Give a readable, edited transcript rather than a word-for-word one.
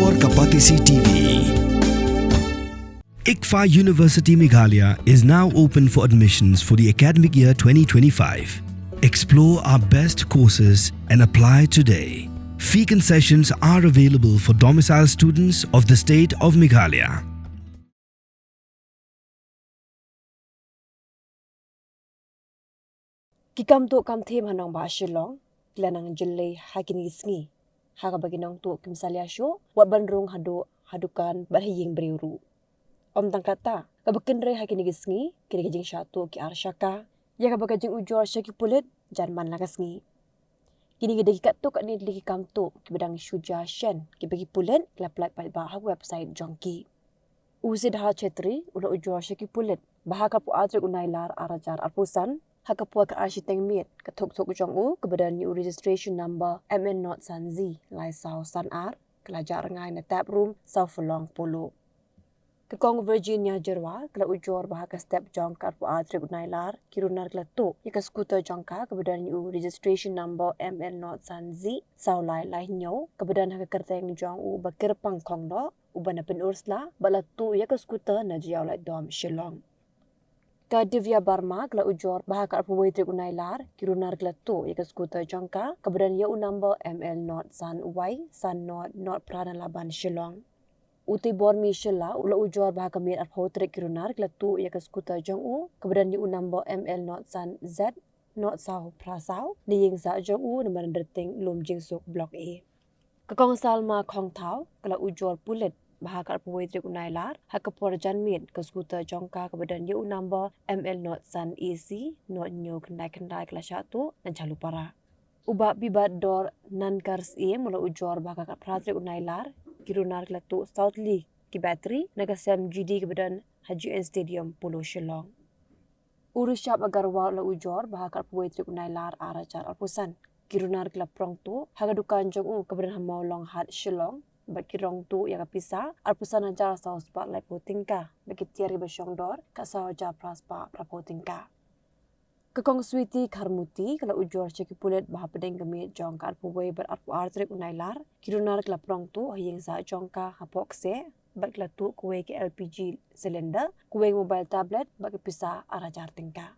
Ujjor Kapatisi TV. ICFA University Meghalaya is now open for admissions for the academic year 2025. Explore our best courses and apply today. Fee concessions are available for domiciled students of the state of Meghalaya. Kikam tu kam them hanong ba Shillong, kilanang Jyllei hakini sngi. Haga baginong tu kimsalia syo, wat bandrung hadukan balhiying beriuru. Om tangkata, kabakenre hakini sngi, kini Jingshah tu ki Shaka, ya kabagajing ujor syaki pulit, janman lagasngi. Kini gede kat tu kat ni dili kikam tu, kibadang syuja shen, kibagi pulit, kelap-lap ba website jongki. Usid hal chetri, ula ujor syaki pulit, bahaka pu adrik unailar arajar arpusan, Hakapua ke arsiteng mit ke tok-tok jong u kebadan new registration number MN not san Z lai sau san R kelajar ngai na tap room sau Fulong pulu. Ke kong Virginia jerwa kela ujor bahaka step jong ka pu atrik unailar kirunar kela tu ya ke skuter jong ka kebadan new registration number MN not san Z sau lai nyau kebadan haka kerteng jong u bakir pang kong do ubana pen ursla bala tu ya ke skuter na jiau lai dom Shillong. Ka Divya Barma kela ujor bahaka arpuwai trik unailar kirunar kela tu ya ke skuter jongka kebadan ya u number ML not san Y san not prana laban Shillong. Uti bormi Shilla ula ujor bahaka mir arpuwai trik kirunar kela tu ya ke skuter jong u kebadan ya u number ML not san Z not sau prasau ni ying sa jong u nama renderting lum jingsuk blok A. Kekong Salma Kong Tau kela ujor pulit bahaka arpuwai trik unailar haka porjan mit ke skuter jongka kebadan ya u number ML not san AC not new kendai kelas 1 dan calu para. Ubak bibat dor nankars e mula ujor bahaka pratrik unailar kirunar kelatu South League ki battery naga Sam GD kebadan Haji Stadium Pulau Shillong. Urus syab agarwa la ujor bahaka arpuwai trik unailar arajar arpusan kirunar kelap prong tu haga dukan jong u kebadan hamau long hat Shillong bagi rong tu yang pisah arpusan ajar sau spa lai potingka bagi tiari basyong dor ka sau ajar praspa prapotingka kekong switi karmuti kalau ujor ceki pulet bah pedeng gemit jong ka arpuwai ber arpu artrik unailar kirunar kelap rong tu hiyeng sa jongka hapokse bak latu kuwe ke LPG cylinder kuwe mobile tablet bagi pisah arajar tingka.